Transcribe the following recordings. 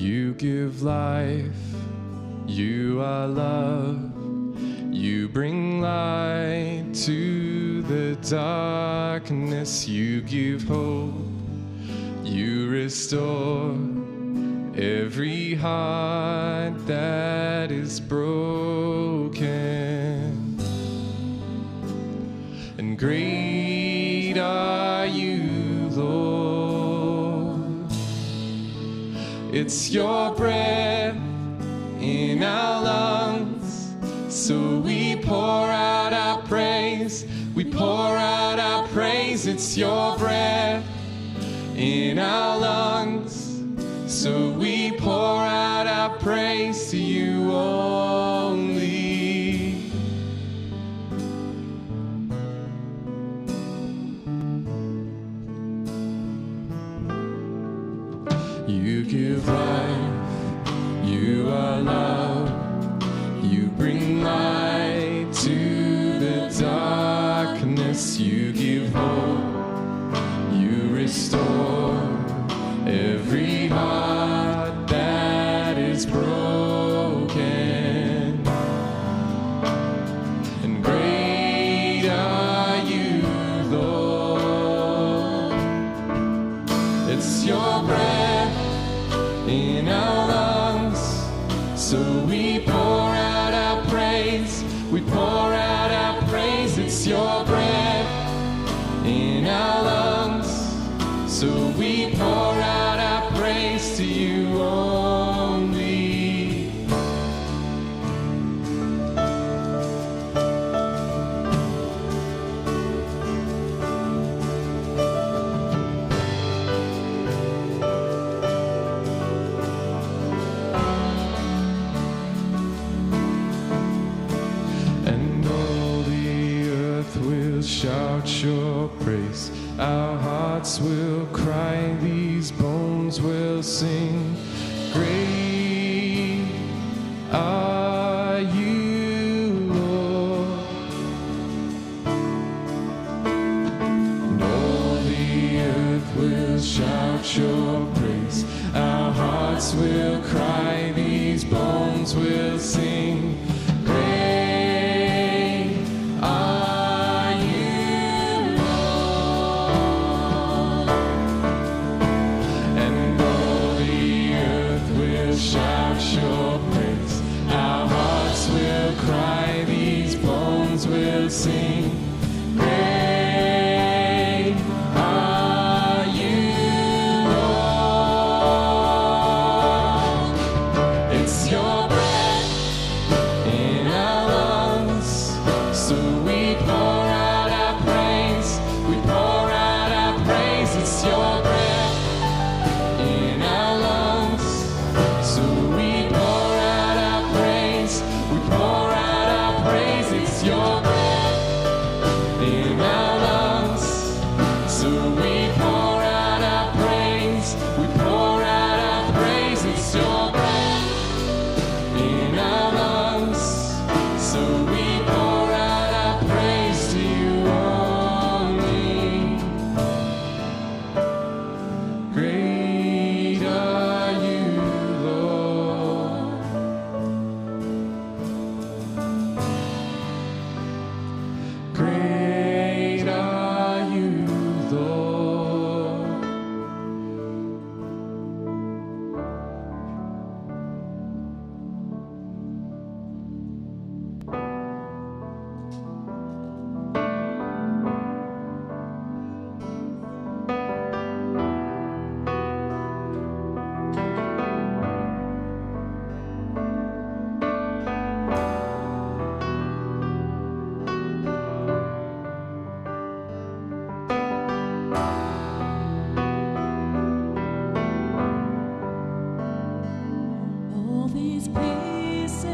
You give life, you are love. You bring light to the darkness. You give hope, you restore every heart that is broken. And great are you, Lord. It's your breath in our lungs, so we pour out our praise. We pour out our praise. It's your breath in our lungs, so we pour out our praise to you only. You give life, you are love. You bring light to the darkness. You give hope, you restore every heart that is broken. And great are you, Lord. It's your breath in our lungs, so we pour out our praise. We pour out our praise. It's your breath in our lungs, so we pour out our praise to you only. And all the earth will shout your praise. Our hearts will cry, these bones will sing. Great are you, Lord. And all the earth will shout your praise. Our hearts will cry, these bones will sing. Great are you, Lord. And all the earth will shout your praise. Our hearts will cry, these bones will sing. Great are you, Lord. It's your breath in our lungs, so we pour out our praise. We pour out our praise. It's your breath in our lungs, so we pour out our praise. We pour out our praise. It's your breath in our lungs, so we pour out our praise. We pour out our praise. It's your breath in our lungs, so we pour out our praise to you only. Great are you, Lord. Great are you, Lord. All these pieces,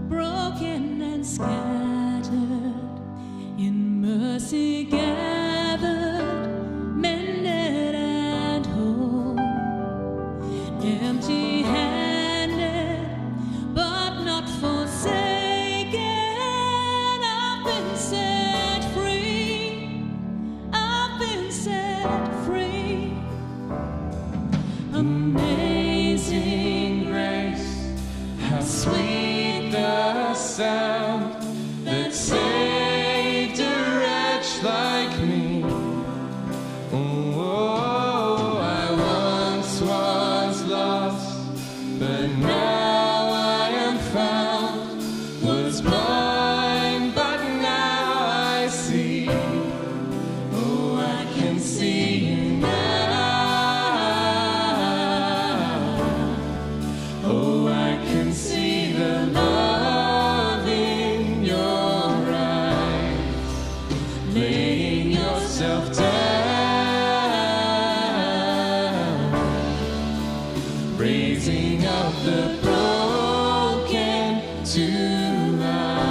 broken and scattered, in mercy gathered, mended and whole, empty-handed, but not forsaken. I've been set free. I've been set free. Amazing sound that saved a wretch like me. Oh, I once was lost, but now I am found. Was blind, but now I see. Oh, I can see you now. Oh, I can see the love in your eyes, laying yourself down, raising up the broken to life.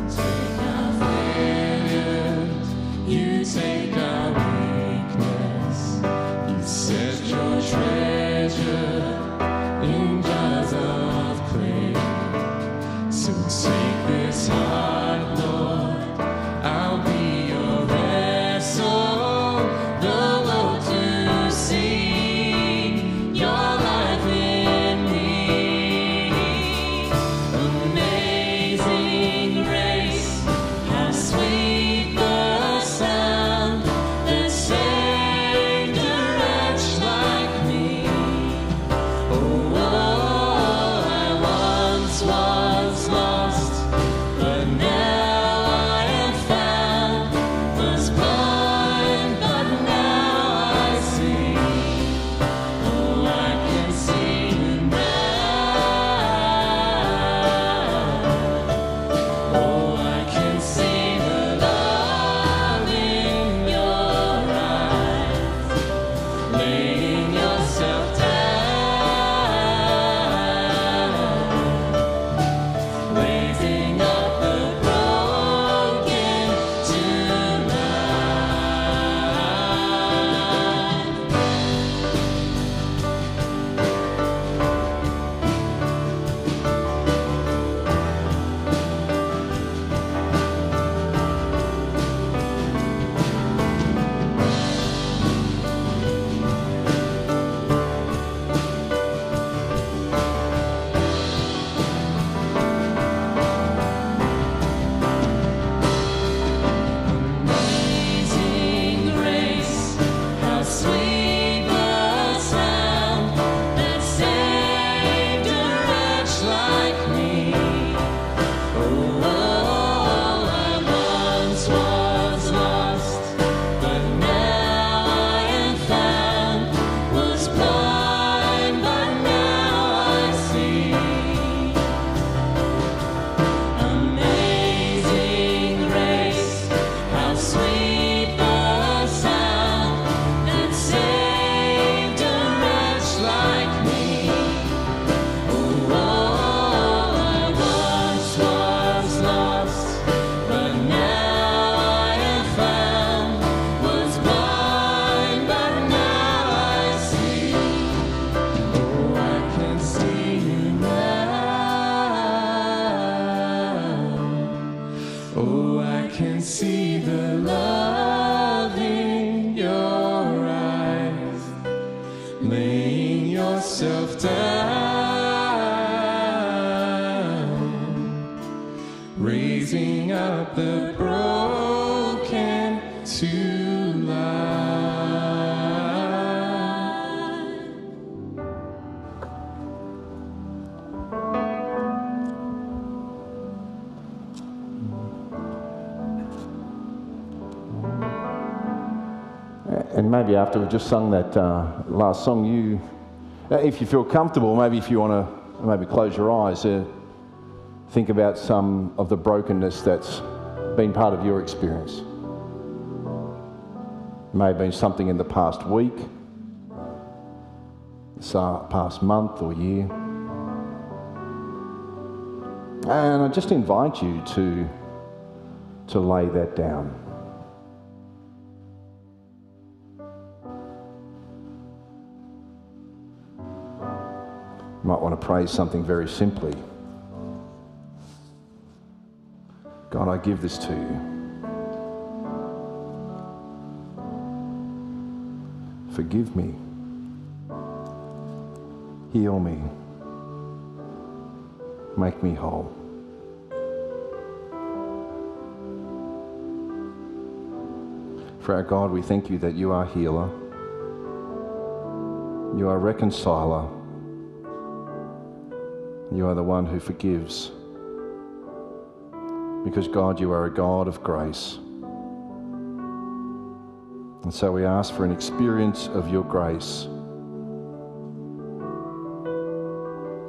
Take our failures, you take our weakness. You set your treasure in jars of clay. So take this heart, Lord, I'll be your vessel, the world to see your life in me. Amazing grace, how sweet the sound that saved a wretch like me. Oh, I once was lost, but now I am found. Was blind, but now I see. Oh, I can see you now. Oh, I can see the love in your eyes, laying yourself down, raising up the broken to Amazing grace, how sweet the sound that saved a wretch like me. Oh, I once was lost, but now I am found. Was blind, but now I see. Amazing grace, how sweet the sound that saved a wretch like me. Oh, I once was lost, but now I am found. Was blind, but now I see. Oh, I can see you now. Oh, I can see the love in your eyes, laying yourself down, raising up the broken to life. And maybe after we've just sung that last song, if you feel comfortable, maybe if you want to maybe close your eyes, think about some of the brokenness that's been part of your experience. It may have been something in the past week, past month or year. And I just invite you to lay that down. You might want to pray something very simply. God, I give this to you. Forgive me. Heal me. Make me whole. For our God, we thank you that you are healer. You are reconciler. You are the one who forgives. Because God, you are a God of grace. And so we ask for an experience of your grace.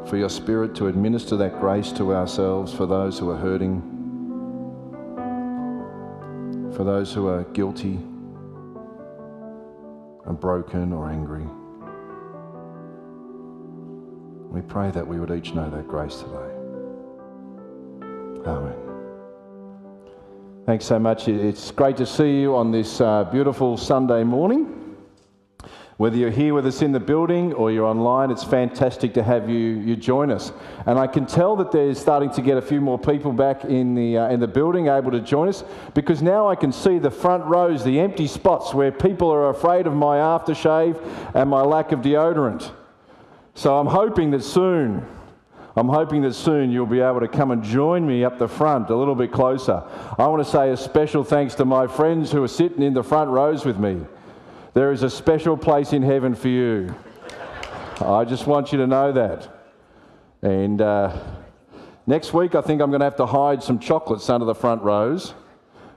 For your Spirit to administer that grace to ourselves, for those who are hurting, for those who are guilty and broken or angry. We pray that we would each know that grace today. Amen. Thanks so much. It's great to see you on this beautiful Sunday morning. Whether you're here with us in the building or you're online, it's fantastic to have you join us. And I can tell that there's starting to get a few more people back in the building able to join us, because now I can see the front rows, the empty spots where people are afraid of my aftershave and my lack of deodorant. So I'm hoping that soon you'll be able to come and join me up the front a little bit closer. I want to say a special thanks to my friends who are sitting in the front rows with me. There is a special place in heaven for you. I just want you to know that. And next week, I think I'm going to have to hide some chocolates under the front rows.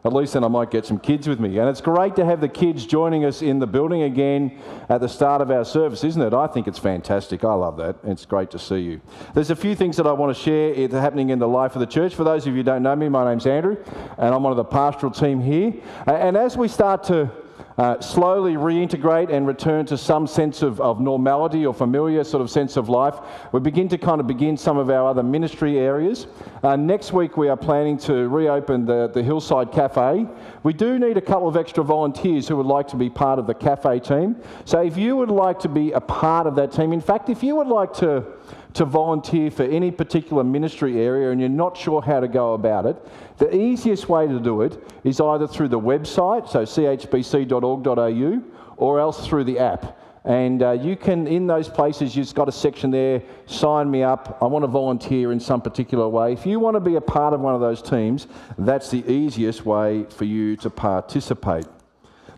At least then I might get some kids with me. And it's great to have the kids joining us in the building again at the start of our service, isn't it? I think it's fantastic. I love that. It's great to see you. There's a few things that I want to share happening in the life of the church. For those of you who don't know me, my name's Andrew, and I'm one of the pastoral team here. And as we start to slowly reintegrate and return to some sense of normality or familiar sort of sense of life, we begin some of our other ministry areas. Next week we are planning to reopen the Hillside Cafe. We do need a couple of extra volunteers who would like to be part of the cafe team. So if you would like to be a part of that team, in fact, if you would like to volunteer for any particular ministry area and you're not sure how to go about it, the easiest way to do it is either through the website, so chbc.org.au, or else through the app. And you can, in those places, you've got a section there, sign me up, I want to volunteer in some particular way. If you want to be a part of one of those teams, that's the easiest way for you to participate.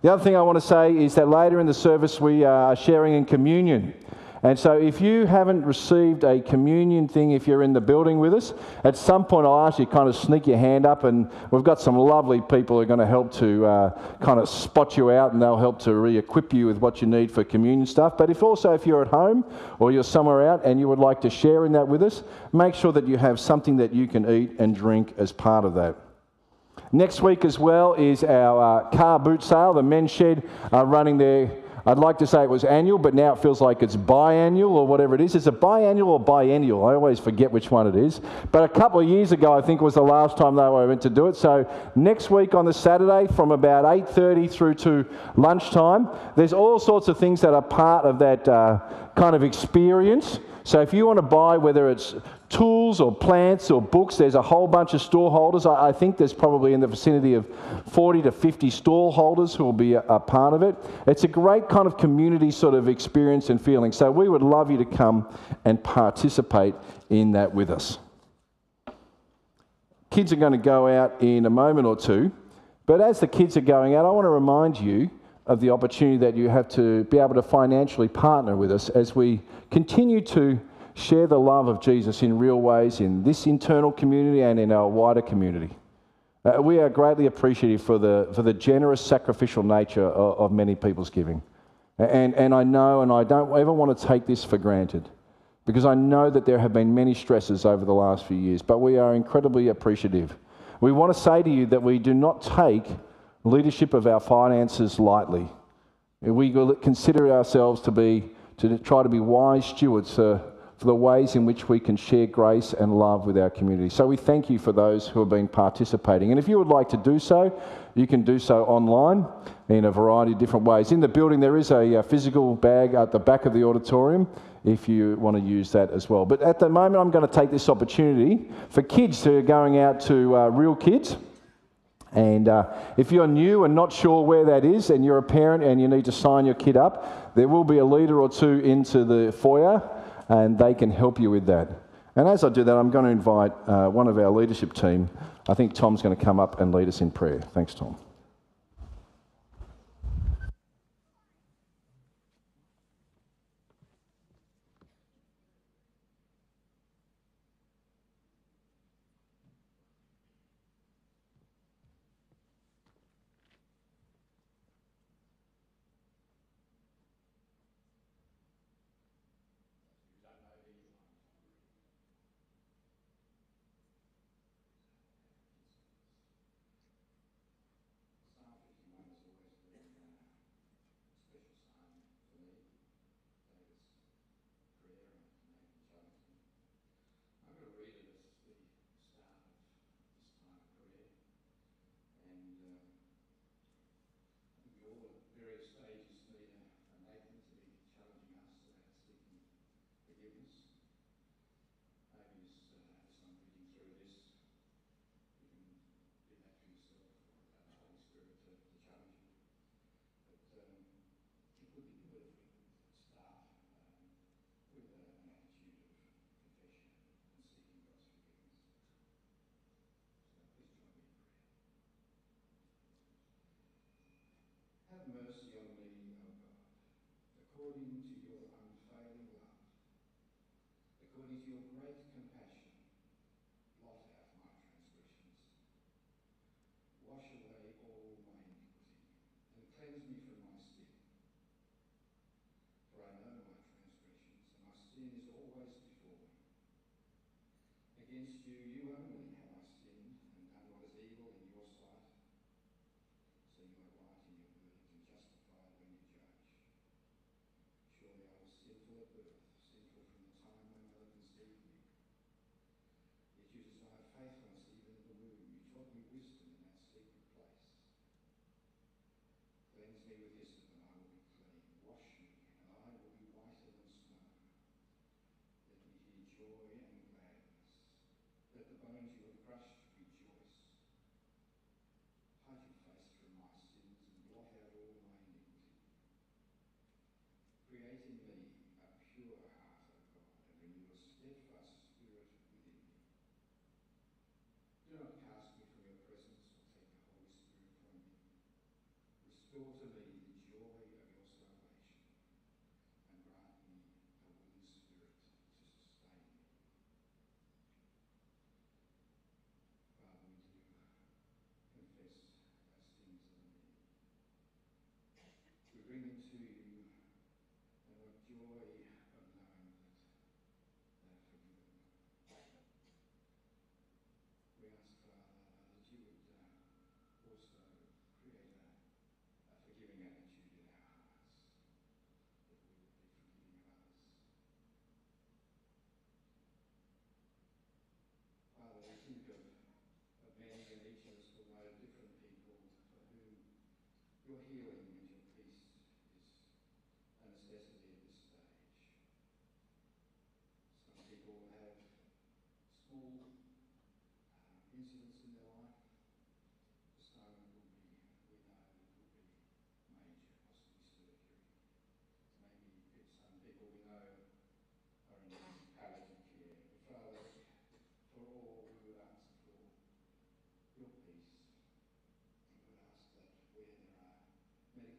The other thing I want to say is that later in the service we are sharing in communion. And so if you haven't received a communion thing, if you're in the building with us, at some point I'll ask you to kind of sneak your hand up, and we've got some lovely people who are going to help to kind of spot you out, and they'll help to re-equip you with what you need for communion stuff. But if you're at home or you're somewhere out and you would like to share in that with us, make sure that you have something that you can eat and drink as part of that. Next week as well is our car boot sale. The men's shed are running their, I'd like to say it was annual, but now it feels like it's biannual or whatever it is. Is it biannual or biennial? I always forget which one it is. But a couple of years ago, I think was the last time they were meant to do it. So next week on the Saturday from about 8:30 through to lunchtime, there's all sorts of things that are part of that kind of experience. So if you want to buy, whether it's tools or plants or books, there's a whole bunch of stall holders. I think there's probably in the vicinity of 40 to 50 stall holders who will be a part of it. It's a great kind of community sort of experience and feeling. So we would love you to come and participate in that with us. Kids are going to go out in a moment or two, but as the kids are going out, I want to remind you of the opportunity that you have to be able to financially partner with us as we continue to share the love of Jesus in real ways in this internal community and in our wider community. We are greatly appreciative for the generous sacrificial nature of many people's giving. And I know, and I don't ever want to take this for granted, because I know that there have been many stresses over the last few years, but we are incredibly appreciative. We want to say to you that we do not take leadership of our finances lightly. We consider ourselves to try to be wise stewards for the ways in which we can share grace and love with our community. So we thank you for those who have been participating. And if you would like to do so, you can do so online in a variety of different ways. In the building there is a physical bag at the back of the auditorium. if you want to use that as well. But at the moment, I'm going to take this opportunity for kids who are going out to Real Kids. And if you're new and not sure where that is and you're a parent and you need to sign your kid up, there will be a leader or two into the foyer and they can help you with that. And as I do that, I'm going to invite one of our leadership team. I think Tom's going to come up and lead us in prayer. Thanks, Tom. Have mercy on me, O God, according to your unfailing love. According to your great compassion, blot out my transgressions. Wash away all my iniquity, and cleanse me from my sin. For I know my transgressions, and my sin is always before me. Against you, you only have I sinned, and done what is evil in your sight. So you are right in your verdict and justified when you judge. Surely I was sinful at birth, sinful from the time my mother conceived me. Yet you desire faithfulness even in the womb. You taught me wisdom in that secret place. Cleanse me with hyssop, and I will be clean. Wash me, and I will be whiter than snow. Let me hear joy and gladness. Let the bones you have crushed rejoice. Hide your face from my sins and blot out all my iniquity. Create in me a pure heart, O God, and renew a steadfast spirit within me. Do not cast me from your presence or take the Holy Spirit from me. Restore to me the joy of your salvation and grant me a willing spirit to sustain me. Father, we do confess our sins and need. We bring them to you, and what joy of knowing that they are forgiven. We ask, Father, that you would also create a forgiving attitude in our hearts, that we would be forgiving of others. Father, we think of many, and each of us will know different people for whom your healing and your peace is a necessity at this stage. Some people will have small incidents in their life. For some it will be, we know it will be major, possibly surgery. Maybe some people we know are in palliative care. But Father, for all we would ask for your peace. We would ask that where there are medical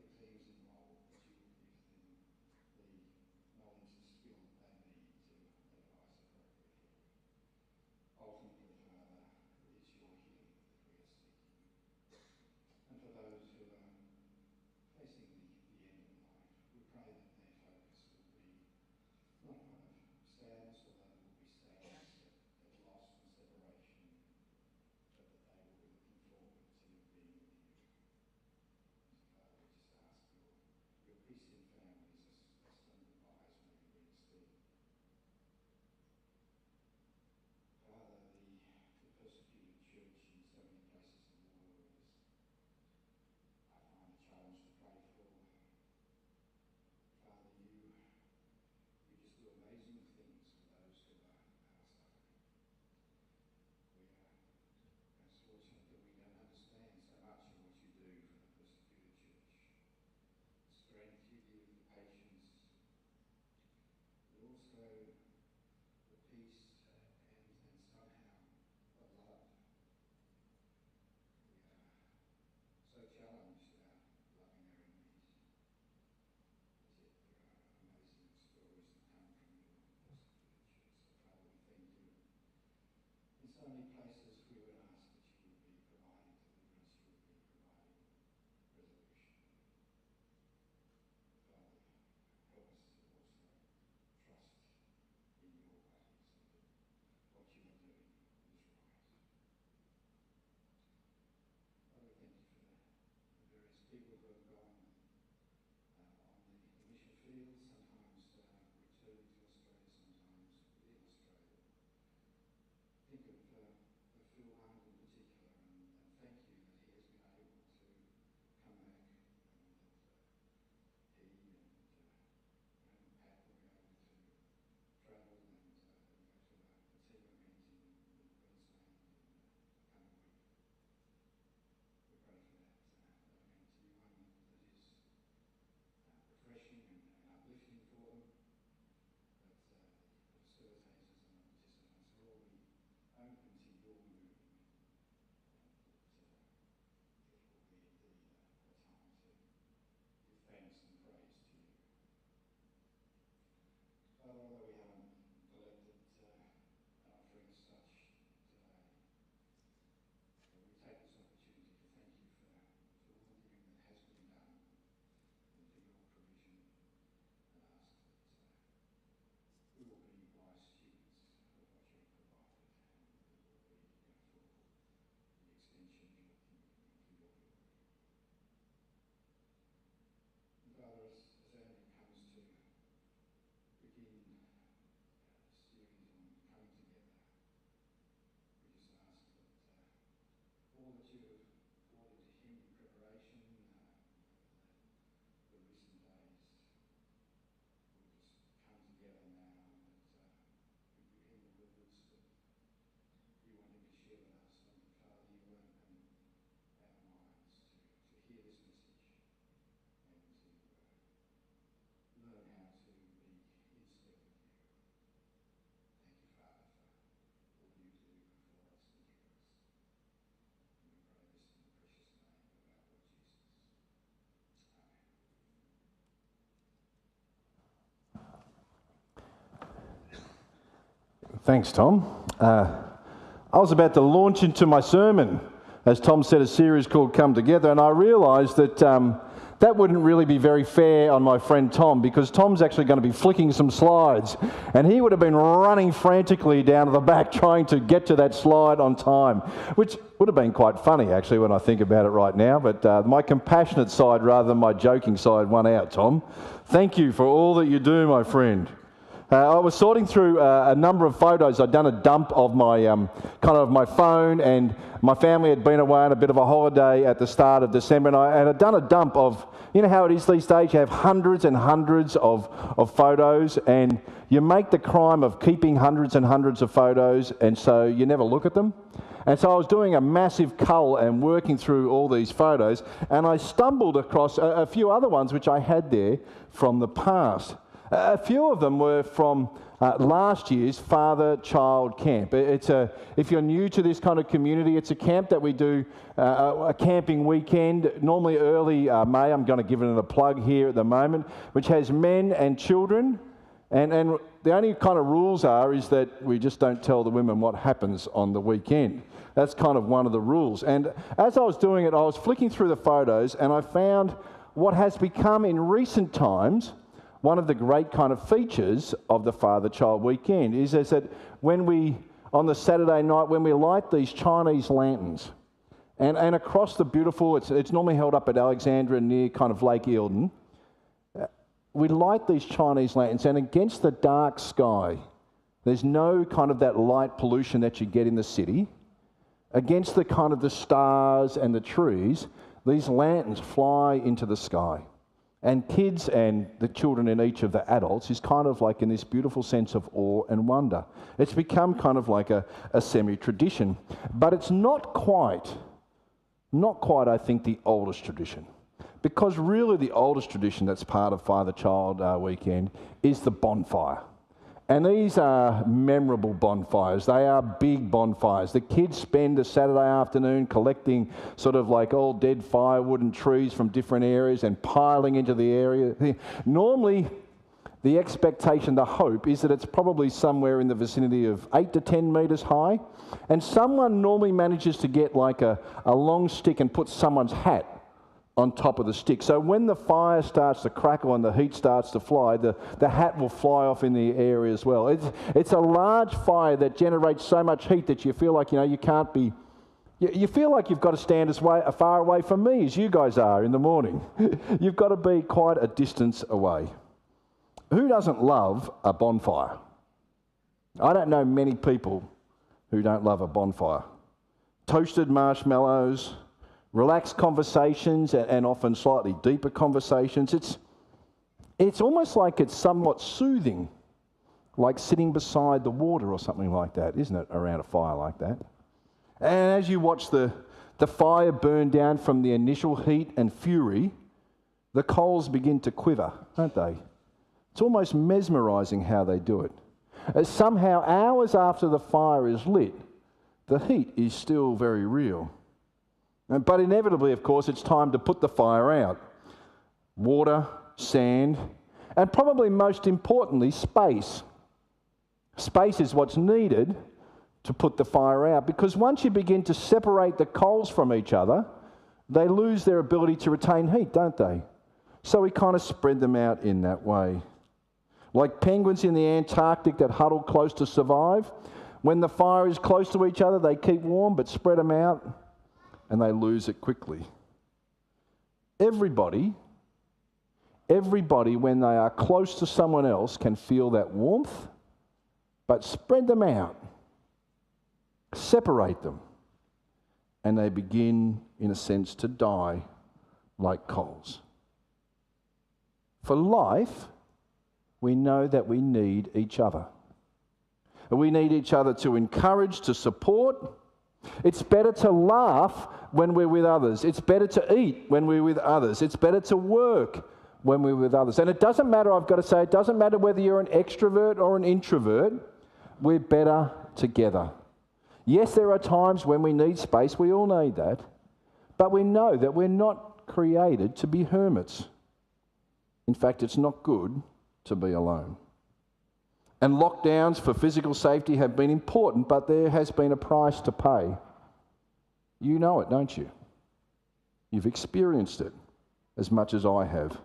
Thanks, Tom. I was about to launch into my sermon, as Tom said, a series called Come Together, and I realised that that wouldn't really be very fair on my friend Tom, because Tom's actually going to be flicking some slides, and he would have been running frantically down to the back trying to get to that slide on time, which would have been quite funny actually when I think about it right now, but my compassionate side rather than my joking side won out, Tom. Thank you for all that you do, my friend. I was sorting through a number of photos. I'd done a dump of my my phone, and my family had been away on a bit of a holiday at the start of December, and I'd done a dump of, you know how it is these days, you have hundreds and hundreds of photos, and you make the crime of keeping hundreds and hundreds of photos, and so you never look at them. And so I was doing a massive cull and working through all these photos, and I stumbled across a few other ones which I had there from the past. A few of them were from last year's father-child camp. If you're new to this kind of community, it's a camp that we do, a camping weekend, normally early May. I'm going to give it a plug here at the moment, which has men and children. And the only kind of rules is that we just don't tell the women what happens on the weekend. That's kind of one of the rules. And as I was doing it, I was flicking through the photos, and I found what has become in recent times one of the great kind of features of the father-child weekend is that on the Saturday night, when we light these Chinese lanterns, and across the beautiful, it's normally held up at Alexandria near kind of Lake Eildon, we light these Chinese lanterns, and against the dark sky, there's no kind of that light pollution that you get in the city. Against the kind of the stars and the trees, these lanterns fly into the sky. And kids and the children in each of the adults is kind of like in this beautiful sense of awe and wonder. It's become kind of like a semi-tradition. But it's not quite, I think, the oldest tradition. Because really the oldest tradition that's part of Father-Child Weekend is the bonfire. And these are memorable bonfires. They are big bonfires. The kids spend a Saturday afternoon collecting sort of like old dead firewood and trees from different areas and piling into the area. Normally, the expectation, the hope, is that it's probably somewhere in the vicinity of 8 to 10 metres high. And someone normally manages to get like a long stick and put someone's hat on top of the stick. So when the fire starts to crackle and the heat starts to fly, the hat will fly off in the air as well. It's a large fire that generates so much heat that you feel like, you can't be... You feel like you've got to stand as far away from me as you guys are in the morning. You've got to be quite a distance away. Who doesn't love a bonfire? I don't know many people who don't love a bonfire. Toasted marshmallows, relaxed conversations, and often slightly deeper conversations. It's almost like it's somewhat soothing, like sitting beside the water or something like that, isn't it, around a fire like that? And as you watch the fire burn down from the initial heat and fury, the coals begin to quiver, don't they? It's almost mesmerising how they do it. Somehow, hours after the fire is lit, the heat is still very real. But inevitably, of course, it's time to put the fire out. Water, sand, and probably most importantly, space. Space is what's needed to put the fire out, because once you begin to separate the coals from each other, they lose their ability to retain heat, don't they? So we kind of spread them out in that way. Like penguins in the Antarctic that huddle close to survive, when the fire is close to each other, they keep warm but spread them out, and they lose it quickly. Everybody, when they are close to someone else, can feel that warmth, but spread them out, separate them, and they begin, in a sense, to die like coals. For life, we know that we need each other. We need each other to encourage, to support. It's better to laugh when we're with others. It's better to eat when we're with others. It's better to work when we're with others. And it doesn't matter, I've got to say, it doesn't matter whether you're an extrovert or an introvert. We're better together. Yes, there are times when we need space. We all need that. But we know that we're not created to be hermits. In fact, it's not good to be alone. and lockdowns for physical safety have been important, but there has been a price to pay. You know it, don't you? You've experienced it as much as I have.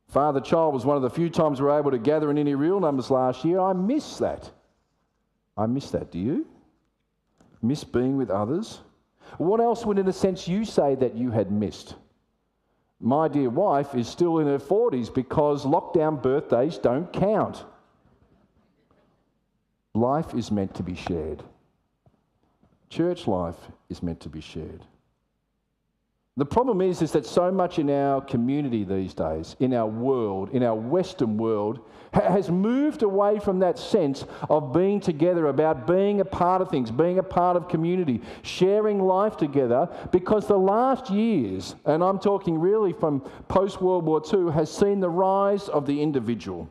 Father Child was one of the few times we were able to gather in any real numbers last year. I miss that. Do you? Miss being with others? What else would, in a sense, you say that you had missed? My dear wife is still in her 40s because lockdown birthdays don't count. Life is meant to be shared. Church life is meant to be shared. The problem is that so much in our community these days, in our world, in our Western world, has moved away from that sense of being together, about being a part of things, being a part of community, sharing life together, because the last years, and I'm talking really from post-World War II, has seen the rise of the individual.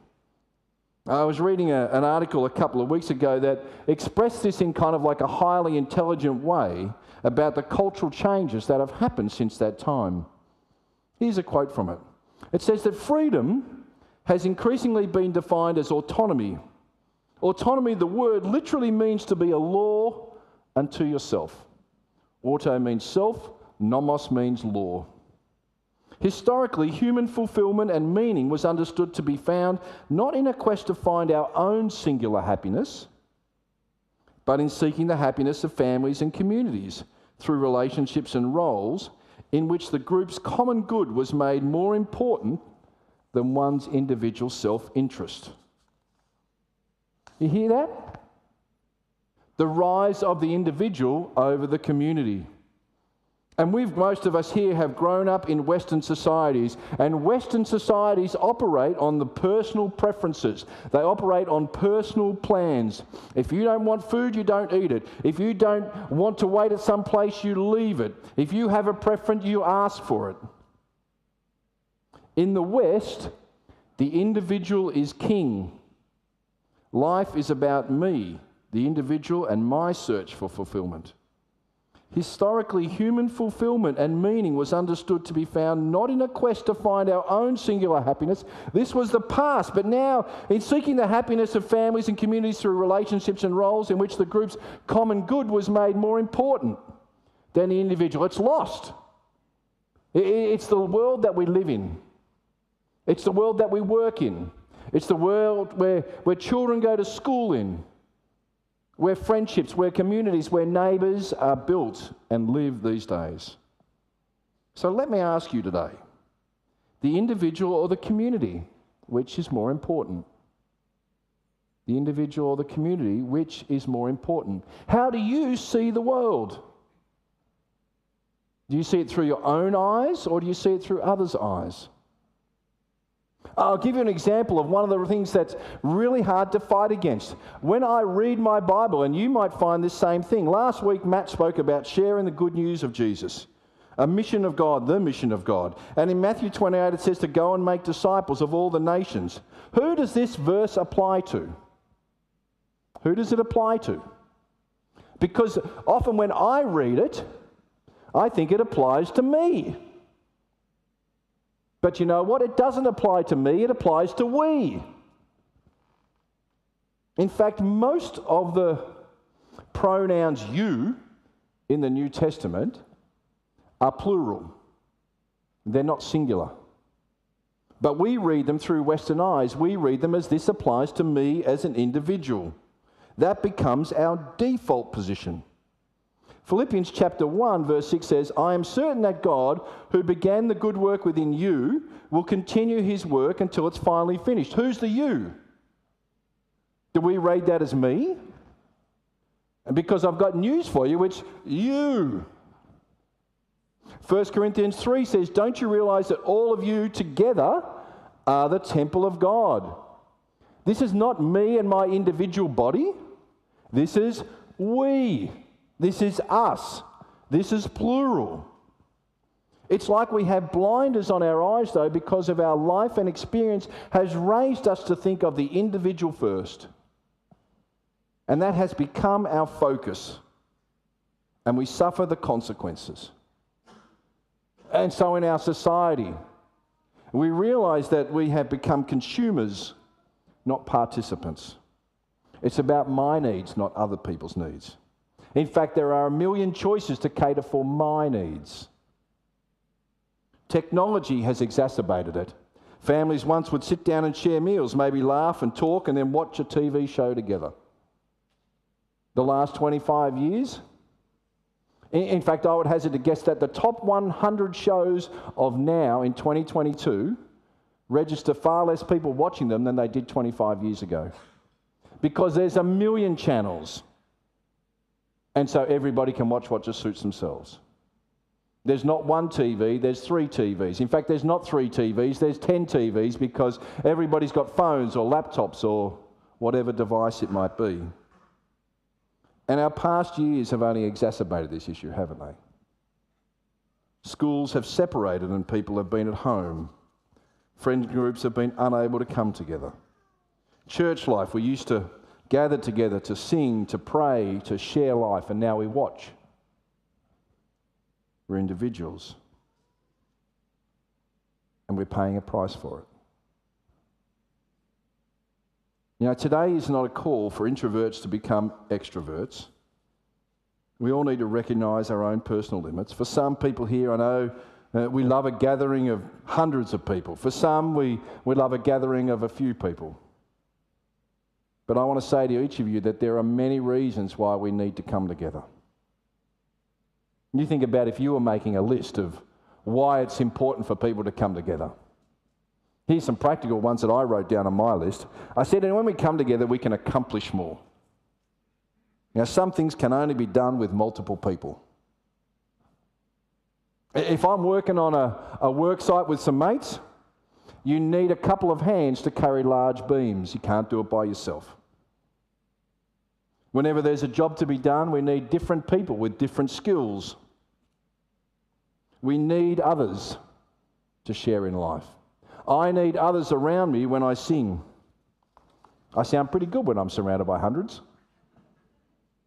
I was reading an article a couple of weeks ago that expressed this in kind of like a highly intelligent way about the cultural changes that have happened since that time. Here's a quote from it. It says that freedom has increasingly been defined as autonomy. Autonomy, the word, literally means to be a law unto yourself. Auto means self, nomos means law. Historically, human fulfillment and meaning was understood to be found not in a quest to find our own singular happiness, but in seeking the happiness of families and communities through relationships and roles in which the group's common good was made more important than one's individual self-interest. You hear that? The rise of the individual over the community. And most of us here have grown up in Western societies, and Western societies operate on the personal preferences. They operate on personal plans. If you don't want food, you don't eat it. If you don't want to wait at some place, you leave it. If you have a preference, you ask for it. In the West, the individual is king. Life is about me, the individual, and my search for fulfillment. Historically, human fulfillment and meaning was understood to be found not in a quest to find our own singular happiness. This was the past, but now in seeking the happiness of families and communities through relationships and roles in which the group's common good was made more important than the individual. It's lost. It's the world that we live in. It's the world that we work in. It's the world where children go to school in. Where friendships, where communities, where neighbours are built and live these days. So let me ask you today, the individual or the community, which is more important? The individual or the community, which is more important? How do you see the world? Do you see it through your own eyes, or do you see it through others' eyes? I'll give you an example of one of the things that's really hard to fight against. When I read my Bible, and you might find this same thing. Last week, Matt spoke about sharing the good news of Jesus, a mission of God, the mission of God. And in Matthew 28, it says to go and make disciples of all the nations. Who does this verse apply to? Who does it apply to? Because often when I read it, I think it applies to me. But you know what? It doesn't apply to me, it applies to we. In fact, most of the pronouns you in the New Testament are plural. They're not singular. But we read them through Western eyes. We read them as this applies to me as an individual. That becomes our default position. Philippians chapter 1 verse 6 says, I am certain that God, who began the good work within you, will continue his work until it's finally finished. Who's the you? Do we read that as me? And because I've got news for you, it's you. 1 Corinthians 3 says, don't you realize that all of you together are the temple of God? This is not me and my individual body. This is we. This is us. This is plural. It's like we have blinders on our eyes, though, because of our life and experience has raised us to think of the individual first. And that has become our focus. And we suffer the consequences. And so in our society, we realize that we have become consumers, not participants. It's about my needs, not other people's needs. In fact, there are a million choices to cater for my needs. Technology has exacerbated it. Families once would sit down and share meals, maybe laugh and talk, and then watch a TV show together. The last 25 years, in fact, I would hazard to guess that the top 100 shows of now in 2022 register far less people watching them than they did 25 years ago. Because there's a million channels, and so everybody can watch what just suits themselves. There's not one TV, there's 3 TVs. In fact, there's not 3 TVs, there's 10 TVs because everybody's got phones or laptops or whatever device it might be. And our past years have only exacerbated this issue, haven't they? Schools have separated and people have been at home. Friend groups have been unable to come together. Church life, we used to gather together to sing, to pray, to share life, and now we watch. We're individuals. And we're paying a price for it. You know, today is not a call for introverts to become extroverts. We all need to recognise our own personal limits. For some people here, I know we love a gathering of hundreds of people. For some, we love a gathering of a few people. But I want to say to each of you that there are many reasons why we need to come together. You think about if you were making a list of why it's important for people to come together. Here's some practical ones that I wrote down on my list. I said, and when we come together, we can accomplish more. Now, some things can only be done with multiple people. If I'm working on a work site with some mates, you need a couple of hands to carry large beams. You can't do it by yourself. Whenever there's a job to be done, we need different people with different skills. We need others to share in life. I need others around me when I sing. I sound pretty good when I'm surrounded by hundreds.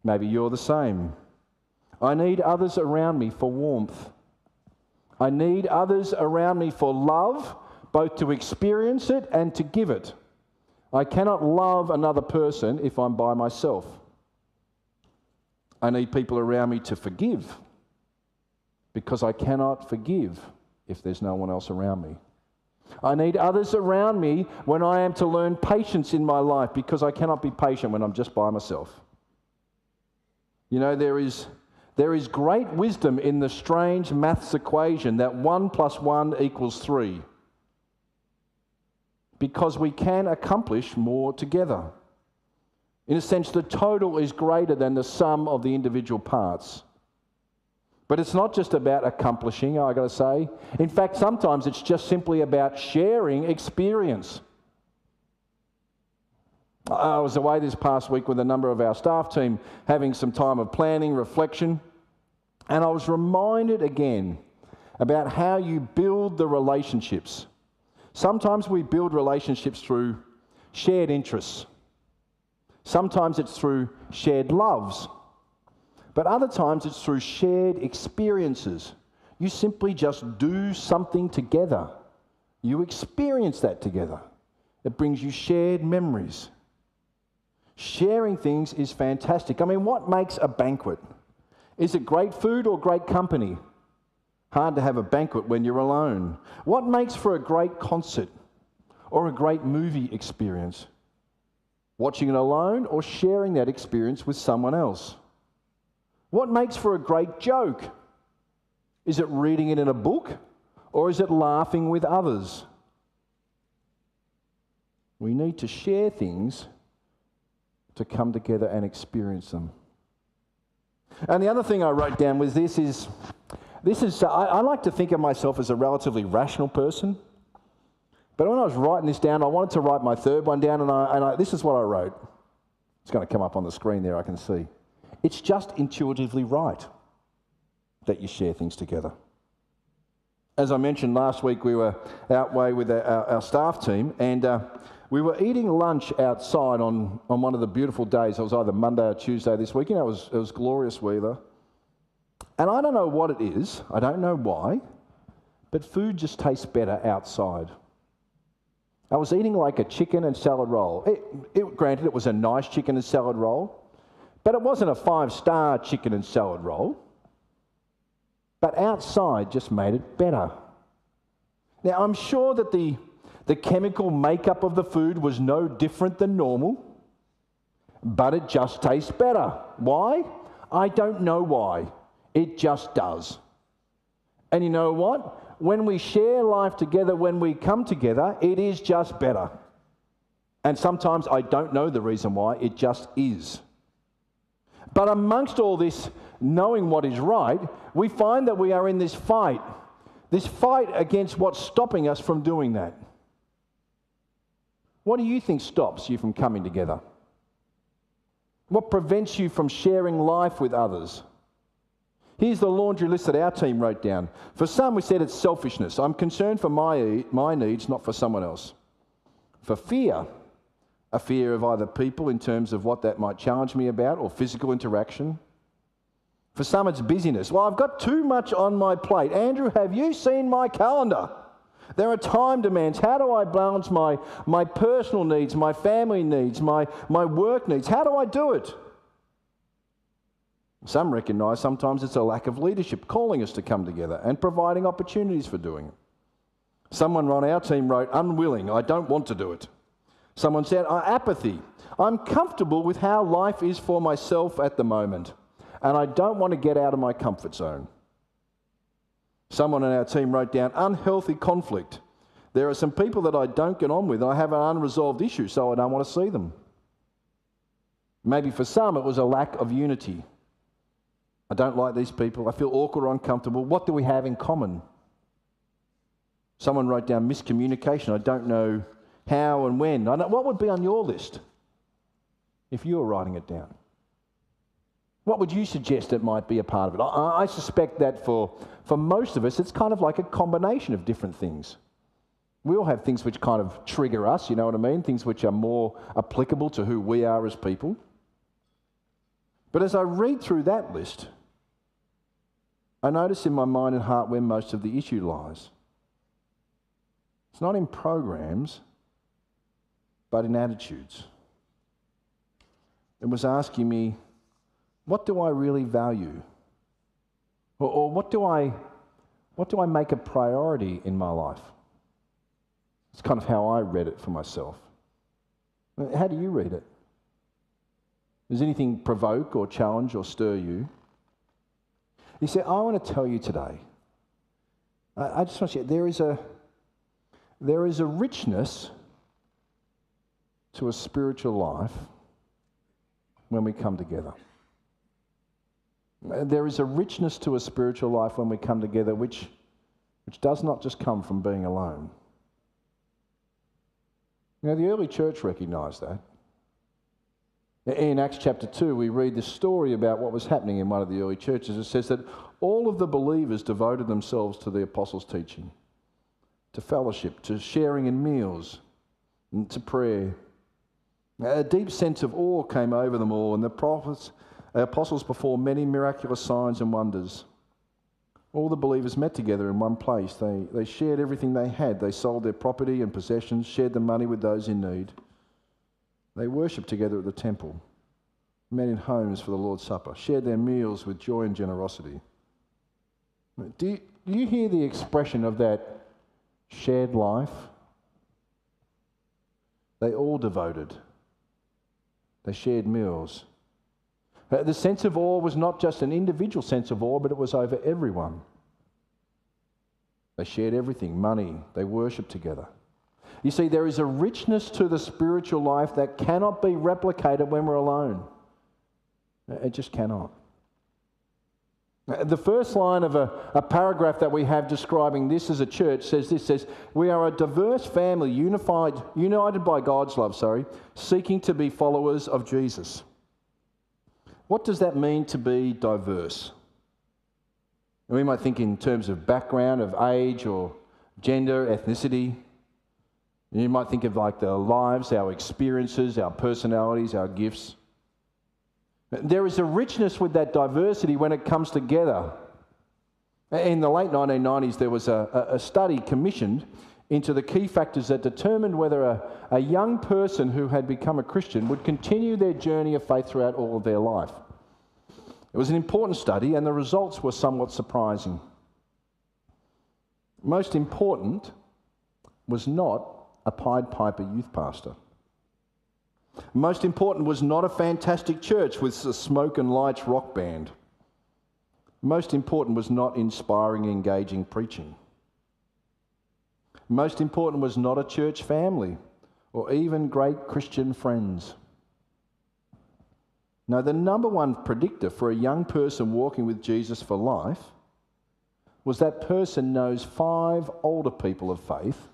Maybe you're the same. I need others around me for warmth. I need others around me for love, both to experience it and to give it. I cannot love another person if I'm by myself. I need people around me to forgive, because I cannot forgive if there's no one else around me. I need others around me when I am to learn patience in my life, because I cannot be patient when I'm just by myself. You know, there is great wisdom in the strange maths equation that 1 + 1 = 3. Because we can accomplish more together. In a sense, the total is greater than the sum of the individual parts. But it's not just about accomplishing, I've got to say. In fact, sometimes it's just simply about sharing experience. I was away this past week with a number of our staff team having some time of planning, reflection, and I was reminded again about how you build the relationships. Sometimes we build relationships through shared interests. Sometimes it's through shared loves. But other times it's through shared experiences. You simply just do something together. You experience that together. It brings you shared memories. Sharing things is fantastic. I mean, what makes a banquet? Is it great food or great company? Hard to have a banquet when you're alone. What makes for a great concert or a great movie experience? Watching it alone or sharing that experience with someone else? What makes for a great joke? Is it reading it in a book or is it laughing with others? We need to share things to come together and experience them. And the other thing I wrote down was I like to think of myself as a relatively rational person. But when I was writing this down, I wanted to write my third one down, and this is what I wrote. It's going to come up on the screen there, I can see. It's just intuitively right that you share things together. As I mentioned last week, we were out way with our staff team, and we were eating lunch outside on one of the beautiful days. It was either Monday or Tuesday this week. You know, it was glorious weather. And I don't know what it is. I don't know why. But food just tastes better outside. I was eating like a chicken and salad roll. Granted, it was a nice chicken and salad roll, but it wasn't a 5-star chicken and salad roll. But outside just made it better. Now, I'm sure that the chemical makeup of the food was no different than normal, but it just tastes better. Why? I don't know why. It just does. And you know what? When we share life together, when we come together, it is just better. And sometimes I don't know the reason why, it just is. But amongst all this knowing what is right, we find that we are in this fight against what's stopping us from doing that. What do you think stops you from coming together? What prevents you from sharing life with others? Here's the laundry list that our team wrote down. For some, we said it's selfishness. I'm concerned for my needs, not for someone else. For fear, a fear of either people in terms of what that might challenge me about or physical interaction. For some, it's busyness. Well, I've got too much on my plate. Andrew, have you seen my calendar? There are time demands. How do I balance my personal needs, my family needs, my work needs? How do I do it? Some recognise sometimes it's a lack of leadership calling us to come together and providing opportunities for doing it. Someone on our team wrote, unwilling, I don't want to do it. Someone said, apathy. I'm comfortable with how life is for myself at the moment, and I don't want to get out of my comfort zone. Someone on our team wrote down, unhealthy conflict. There are some people that I don't get on with. I have an unresolved issue, so I don't want to see them. Maybe for some it was a lack of unity. I don't like these people. I feel awkward or uncomfortable. What do we have in common? Someone wrote down miscommunication. I don't know how and when. What would be on your list if you were writing it down? What would you suggest it might be a part of it? I suspect that for most of us, it's kind of like a combination of different things. We all have things which kind of trigger us, you know what I mean? Things which are more applicable to who we are as people. But as I read through that list, I notice in my mind and heart where most of the issue lies. It's not in programs, but in attitudes. It was asking me, what do I really value? Or what do I make a priority in my life? It's kind of how I read it for myself. How do you read it? Does anything provoke or challenge or stir you? You see, I want to tell you today, I just want to share, there is a richness to a spiritual life when we come together. There is a richness to a spiritual life when we come together which does not just come from being alone. Now, the early church recognised that. In Acts chapter 2, we read the story about what was happening in one of the early churches. It says that all of the believers devoted themselves to the apostles' teaching, to fellowship, to sharing in meals, and to prayer. A deep sense of awe came over them all, and the apostles performed many miraculous signs and wonders. All the believers met together in one place. They shared everything they had. They sold their property and possessions, shared the money with those in need. They worshipped together at the temple, met in homes for the Lord's Supper, shared their meals with joy and generosity. Do you hear the expression of that shared life? They all devoted. They shared meals. The sense of awe was not just an individual sense of awe, but it was over everyone. They shared everything, money. They worshipped together. You see, there is a richness to the spiritual life that cannot be replicated when we're alone. It just cannot. The first line of a paragraph that we have describing this as a church says, we are a diverse family united by God's love, seeking to be followers of Jesus. What does that mean to be diverse? And we might think in terms of background, of age or gender, ethnicity. You might think of like our lives, our experiences, our personalities, our gifts. There is a richness with that diversity when it comes together. In the late 1990s, there was a study commissioned into the key factors that determined whether a young person who had become a Christian would continue their journey of faith throughout all of their life. It was an important study, and the results were somewhat surprising. Most important was not a Pied Piper youth pastor. Most important was not a fantastic church with a smoke and lights rock band. Most important was not inspiring, engaging preaching. Most important was not a church family or even great Christian friends. No, the number one predictor for a young person walking with Jesus for life was that person knows 5 older people of faith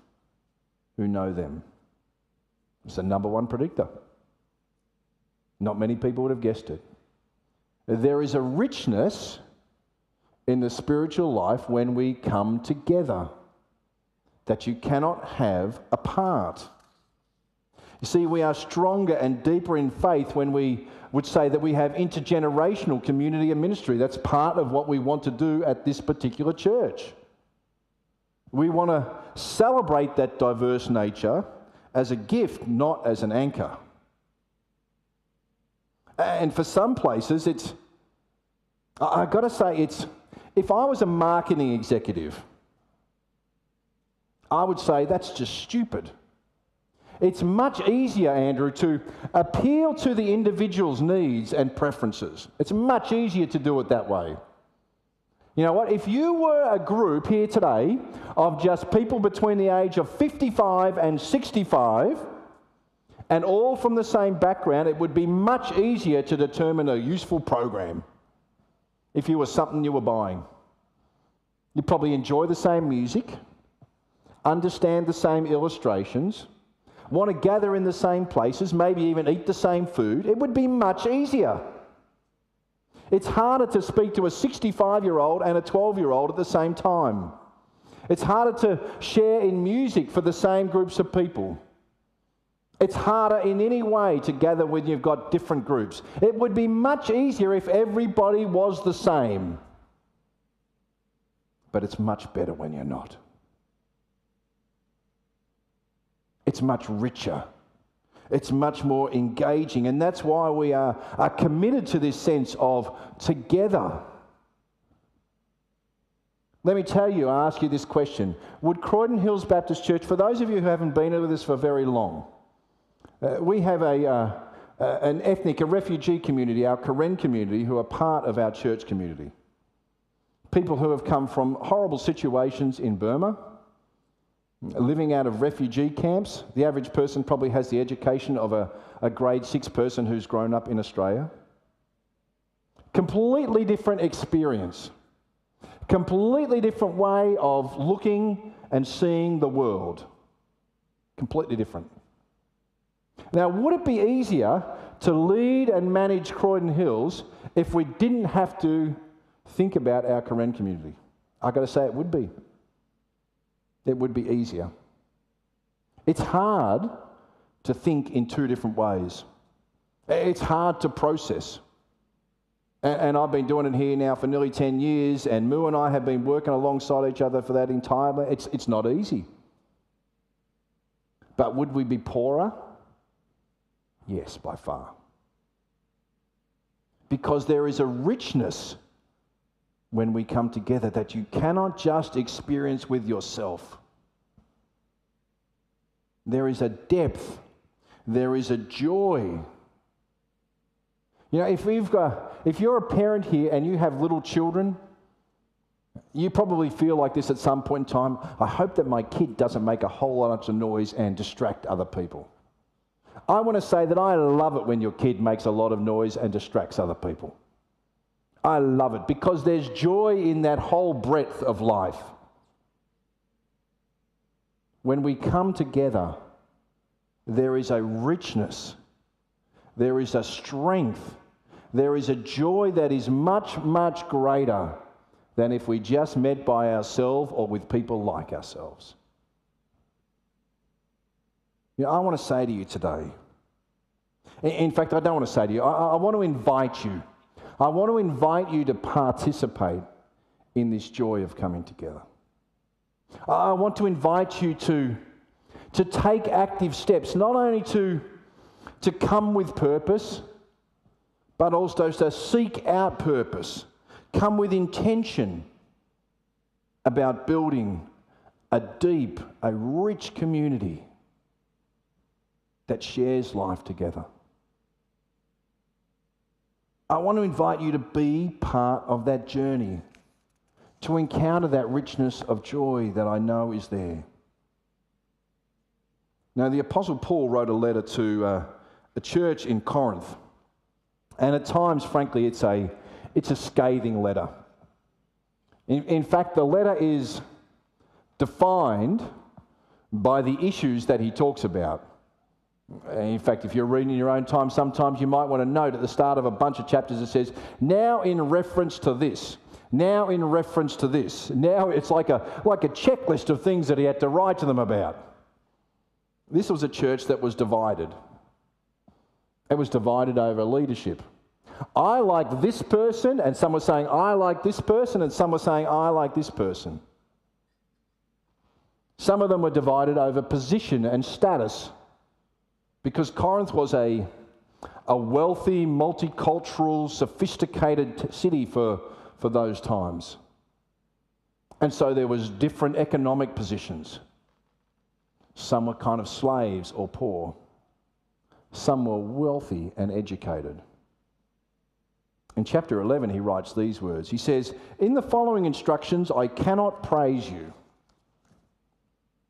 who know them. It's the number one predictor. Not many people would have guessed it. There is a richness in the spiritual life when we come together that you cannot have apart. You see, we are stronger and deeper in faith when we would say that we have intergenerational community and ministry. That's part of what we want to do at this particular church. We want to celebrate that diverse nature as a gift, not as an anchor. And for some places, I've got to say, if I was a marketing executive, I would say that's just stupid. It's much easier, Andrew, to appeal to the individual's needs and preferences. It's much easier to do it that way. You know what? If you were a group here today of just people between the age of 55 and 65, and all from the same background, it would be much easier to determine a useful program if you were something you were buying. You'd probably enjoy the same music, understand the same illustrations, want to gather in the same places, maybe even eat the same food. It would be much easier. It's harder to speak to a 65-year-old and a 12-year-old at the same time. It's harder to share in music for the same groups of people. It's harder in any way to gather when you've got different groups. It would be much easier if everybody was the same. But it's much better when you're not. It's much richer. It's much more engaging. And that's why we are committed to this sense of together. Let me tell you, I ask you this question. Would Croydon Hills Baptist Church, for those of you who haven't been with us for very long, we have an ethnic, a refugee community, our Karen community, who are part of our church community. People who have come from horrible situations in Burma, living out of refugee camps. The average person probably has the education of a grade 6 person who's grown up in Australia. Completely different experience. Completely different way of looking and seeing the world. Completely different. Now, would it be easier to lead and manage Croydon Hills if we didn't have to think about our Karen community? I've got to say it would be. It would be easier. It's hard to think in 2 different ways. It's hard to process. And I've been doing it here now for nearly 10 years, and Moo and I have been working alongside each other for that entirely. It's not easy. But would we be poorer? Yes, by far. Because there is a richness when we come together that you cannot just experience with yourself. There is a depth. There is a joy. You know, if you're a parent here and you have little children, you probably feel like this at some point in time. I hope that my kid doesn't make a whole lot of noise and distract other people. I want to say that I love it when your kid makes a lot of noise and distracts other people. I love it because there's joy in that whole breadth of life. When we come together, there is a richness, there is a strength, there is a joy that is much, much greater than if we just met by ourselves or with people like ourselves. You know, I want to say to you today, in fact, I don't want to say to you, I want to invite you. I want to invite you to participate in this joy of coming together. I want to invite you to take active steps, not only to come with purpose, but also to seek out purpose. Come with intention about building a deep, a rich community that shares life together. I want to invite you to be part of that journey, to encounter that richness of joy that I know is there. Now, the Apostle Paul wrote a letter to a church in Corinth, and at times, frankly, it's a scathing letter. In fact, the letter is defined by the issues that he talks about. In fact, if you're reading in your own time, sometimes you might want to note at the start of a bunch of chapters it says, now in reference to this, now in reference to this. Now it's like a checklist of things that he had to write to them about. This was a church that was divided. It was divided over leadership. I like this person, and some were saying, I like this person, and some were saying, I like this person. Some of them were divided over position and status, because Corinth was a wealthy, multicultural, sophisticated city for those times. And so there was different economic positions. Some were kind of slaves or poor. Some were wealthy and educated. In chapter 11, he writes these words. He says, in the following instructions, I cannot praise you.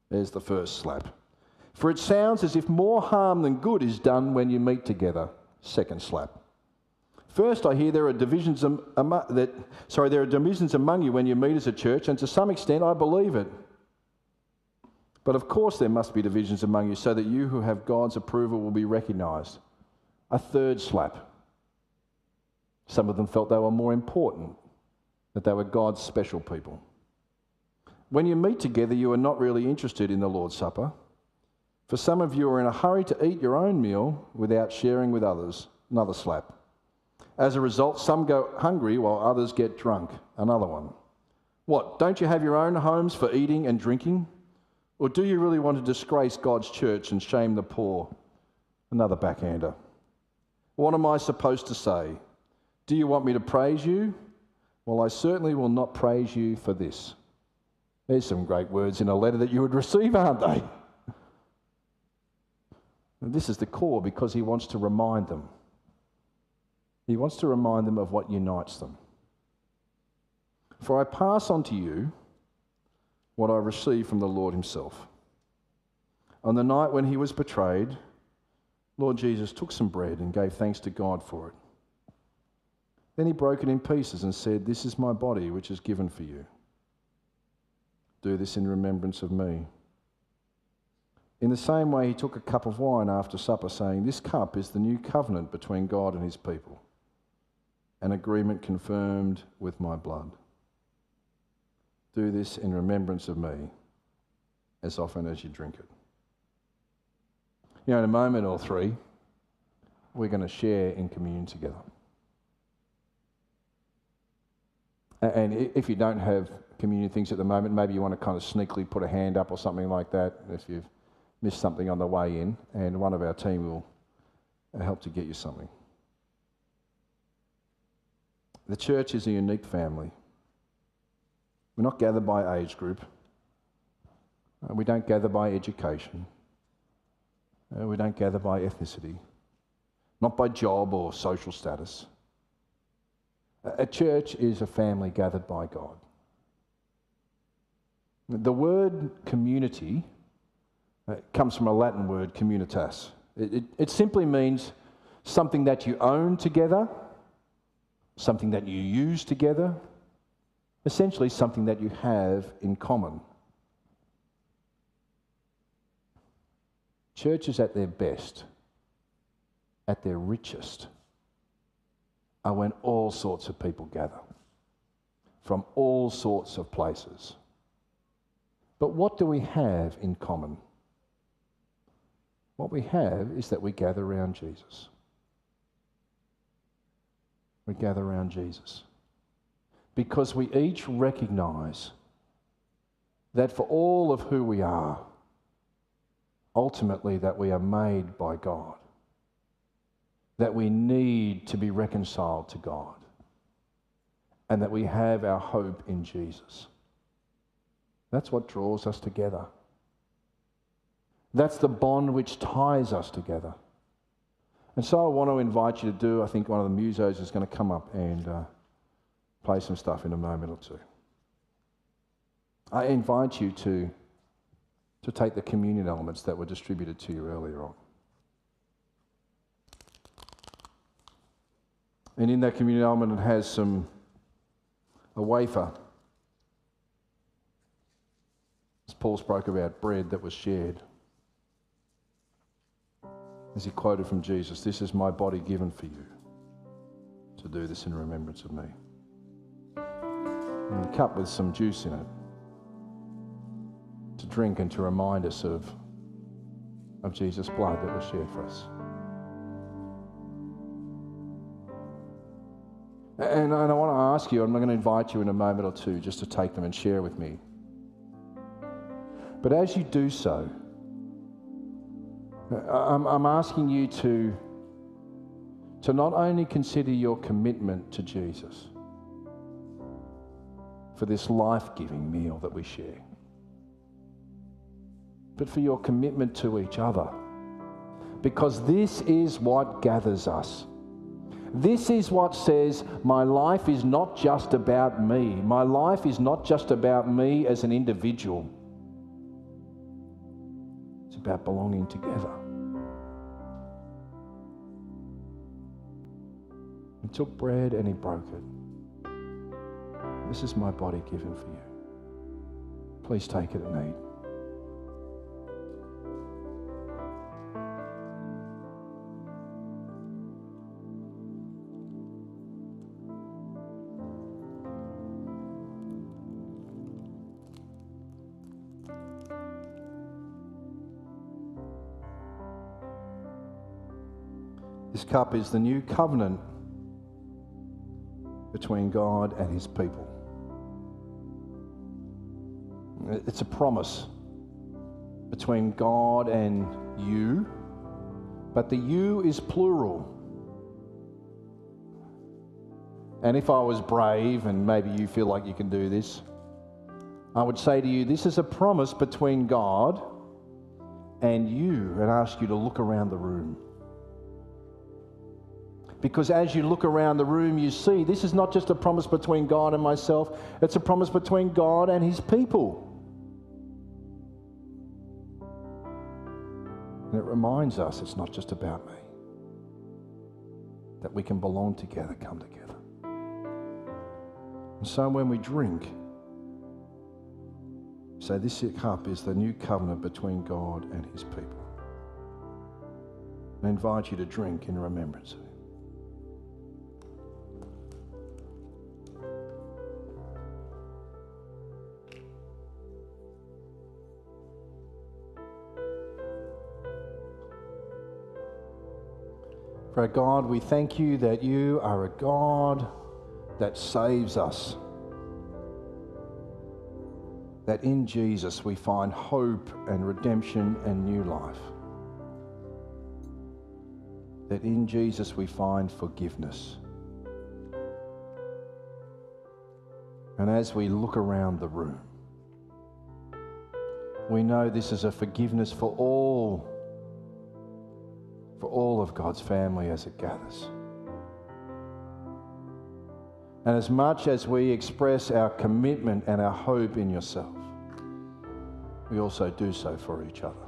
There's the first slap. For it sounds as if more harm than good is done when you meet together. Second slap. First, I hear there are divisions among you when you meet as a church, and to some extent I believe it. But of course there must be divisions among you, so that you who have God's approval will be recognised. A third slap. Some of them felt they were more important, that they were God's special people. When you meet together, you are not really interested in the Lord's Supper. For some of you are in a hurry to eat your own meal without sharing with others. Another slap. As a result, some go hungry while others get drunk. Another one. What, don't you have your own homes for eating and drinking? Or do you really want to disgrace God's church and shame the poor? Another backhander. What am I supposed to say? Do you want me to praise you? Well, I certainly will not praise you for this. There's some great words in a letter that you would receive, aren't they? And this is the core, because he wants to remind them. He wants to remind them of what unites them. For I pass on to you what I received from the Lord himself. On the night when he was betrayed, Lord Jesus took some bread and gave thanks to God for it. Then he broke it in pieces and said, "This is my body, which is given for you. Do this in remembrance of me." In the same way, he took a cup of wine after supper, saying, "This cup is the new covenant between God and his people, an agreement confirmed with my blood. Do this in remembrance of me as often as you drink it." You know, in a moment or three, we're going to share in communion together. And if you don't have communion things at the moment, maybe you want to kind of sneakily put a hand up or something like that if you've missed something on the way in, and one of our team will help to get you something. The church is a unique family. We're not gathered by age group. We don't gather by education. We don't gather by ethnicity. Not by job or social status. A church is a family gathered by God. The word community comes from a Latin word, communitas. It simply means something that you own together, something that you use together, essentially something that you have in common. Churches at their best, at their richest, are when all sorts of people gather from all sorts of places. But what do we have in common? What we have is that we gather around Jesus. We gather around Jesus because we each recognise that for all of who we are, ultimately that we are made by God, that we need to be reconciled to God, and that we have our hope in Jesus. That's what draws us together. That's the bond which ties us together. And so I want to invite you to do, I think one of the musos is going to come up and play some stuff in a moment or two. I invite you to take the communion elements that were distributed to you earlier on. And in that communion element it has a wafer. As Paul spoke about bread that was shared. As he quoted from Jesus, "This is my body given for you, to do this in remembrance of me." And a cup with some juice in it, to drink and to remind us of Jesus' blood that was shared for us. And I want to ask you, I'm going to invite you in a moment or two just to take them and share with me. But as you do so, I'm asking you to not only consider your commitment to Jesus for this life-giving meal that we share, but for your commitment to each other, because this is what gathers us. This is what says, my life is not just about me. My life is not just about me as an individual. It's about belonging together. He took bread and he broke it. This is my body given for you. Please take it and eat. This cup is the new covenant between God and his people. It's a promise between God and you, but the you is plural. And if I was brave, and maybe you feel like you can do this, I would say to you, this is a promise between God and you, and ask you to look around the room. Because as you look around the room, you see this is not just a promise between God and myself, it's a promise between God and his people. And it reminds us it's not just about me, that we can belong together, come together. And so when we drink, say this cup is the new covenant between God and his people. I invite you to drink in remembrance of him. For God, we thank you that you are a God that saves us. That in Jesus we find hope and redemption and new life. That in Jesus we find forgiveness. And as we look around the room, we know this is a forgiveness for all of God's family as it gathers. And as much as we express our commitment and our hope in yourself, we also do so for each other.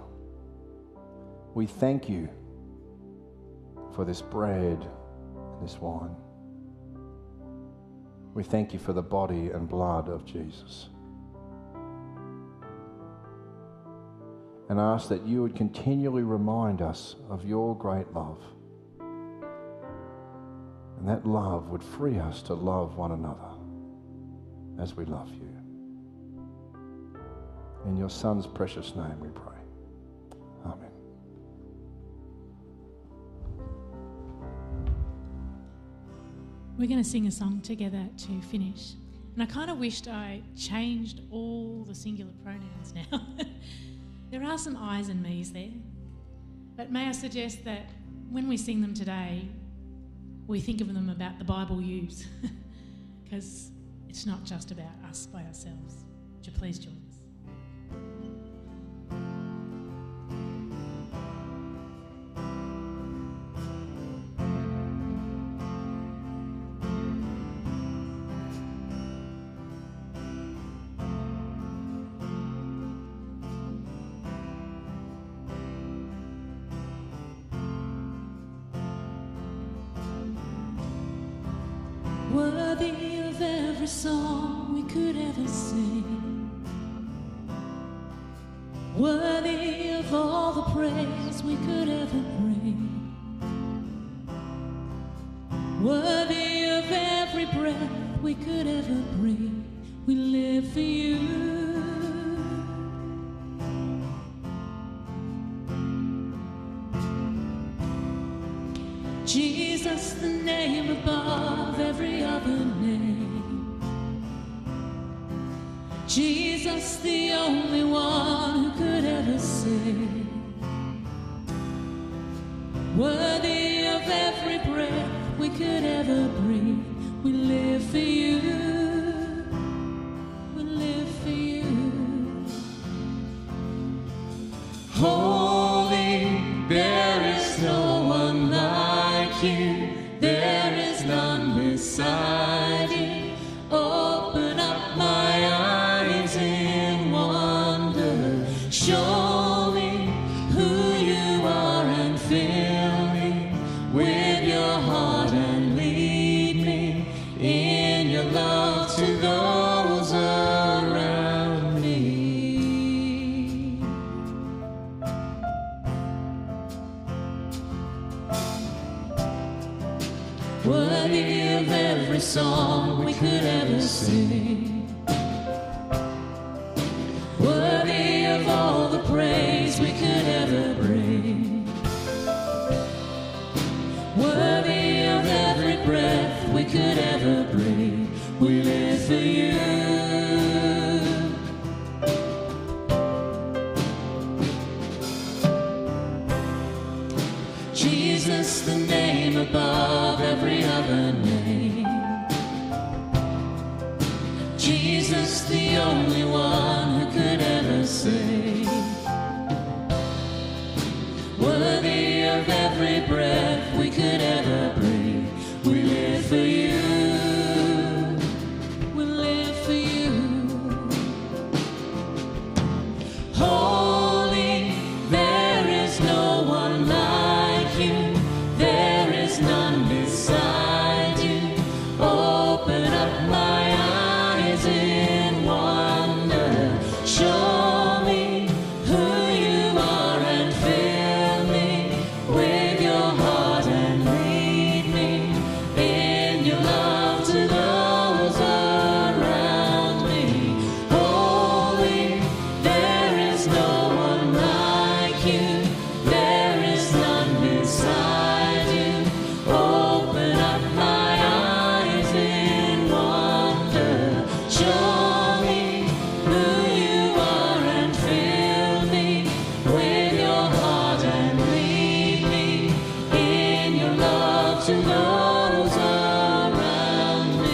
We thank you for this bread and this wine. We thank you for the body and blood of Jesus. And ask that you would continually remind us of your great love. And that love would free us to love one another as we love you. In your Son's precious name we pray. Amen. We're going to sing a song together to finish. And I kind of wished I changed all the singular pronouns now. There are some I's and me's there. But may I suggest that when we sing them today, we think of them about the Bible use. Because it's not just about us by ourselves. Would you please join us? Worthy of every song we could ever sing, worthy of all the praise we could ever bring, worthy of every breath we could ever breathe. We live for you. Jesus, the name above every other name. Jesus, the only one who could ever save. Worthy of every breath we could ever breathe. We live for you. We live for you. Holy, there is no one like you. There is none beside you. Open up my eyes in wonder. Show me who you are and fill me with your heart and lead me in your love to those around me. Worthy of every song we could ever sing, worthy of all the praise we could ever bring, worthy of every breath we could ever breathe. We live for you. Jesus, the name above every other name. Jesus, the only one who could ever save. Worthy of every breath we could ever breathe. We live for you. We live for you. Holy, there is no one like you. There is none beside you. Open up my eyes in wonder. Show me who you are and fill me with your heart and lead me in your love to those around me. Holy, there is no one like you. There is none beside you. Open up my eyes in wonder. Show me who you are and fill me with your heart and lead me in your love to those around me.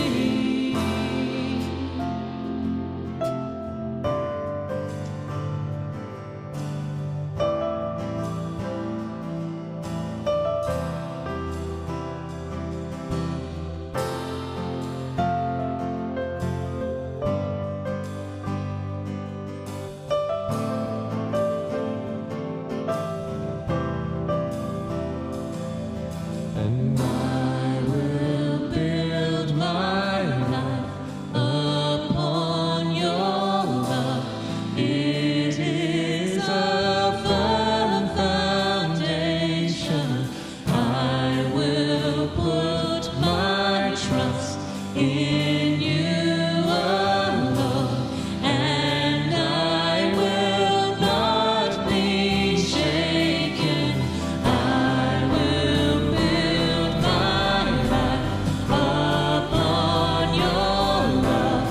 And I will build my life upon your love. It is a firm foundation. I will put my trust in you alone, and I will not be shaken. I will build my life upon your love.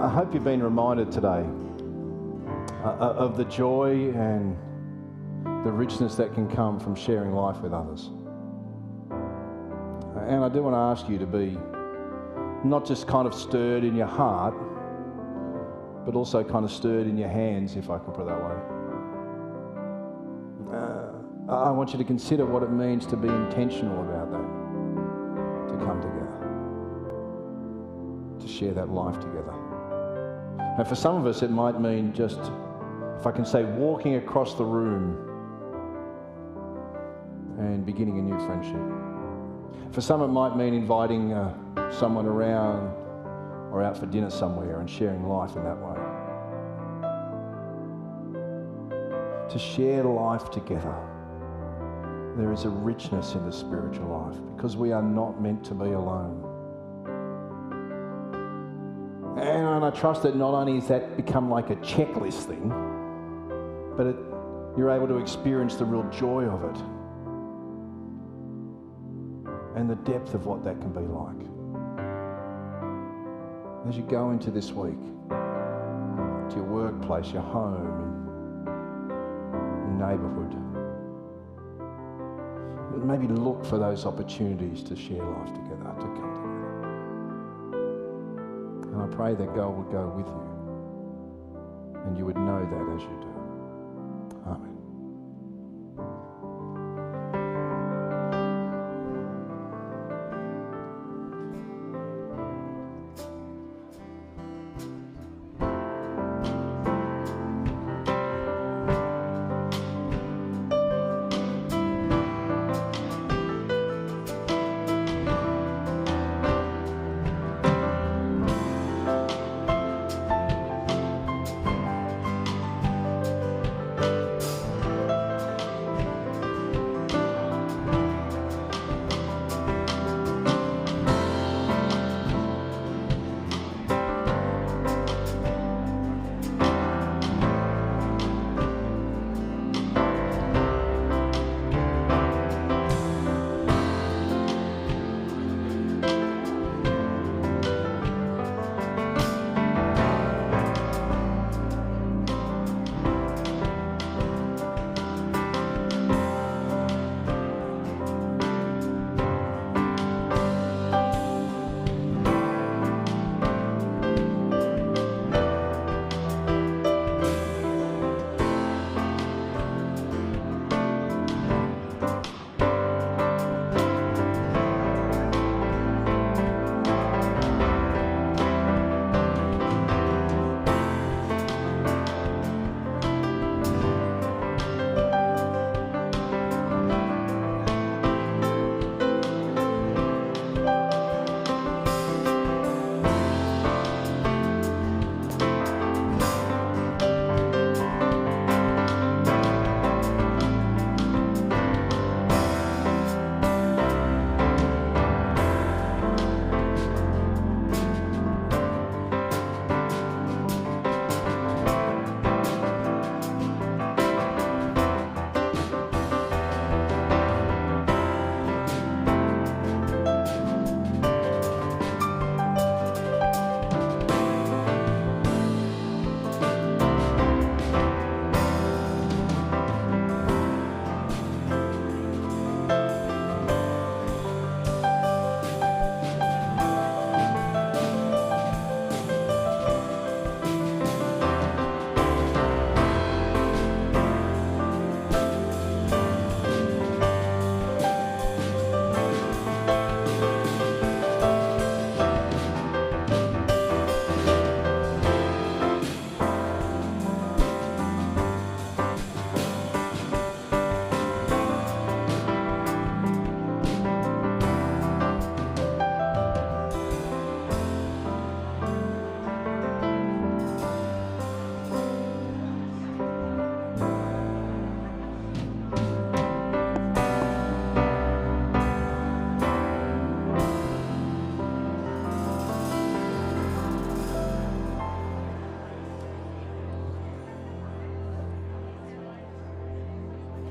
I hope you've been reminded today of the joy and the richness that can come from sharing life with others. And I do want to ask you to be not just kind of stirred in your heart, but also kind of stirred in your hands, if I can put it that way. I want you to consider what it means to be intentional about that, to come together, to share that life together. And for some of us, it might mean just, if I can say, walking across the room and beginning a new friendship. For some, it might mean inviting someone around or out for dinner somewhere and sharing life in that way. To share life together, there is a richness in the spiritual life because we are not meant to be alone. And I trust that not only has that become like a checklist thing, but you're able to experience the real joy of it and the depth of what that can be like. As you go into this week, to your workplace, your home, your neighbourhood, maybe look for those opportunities to share life together, to come together. And I pray that God would go with you and you would know that as you do. Amen.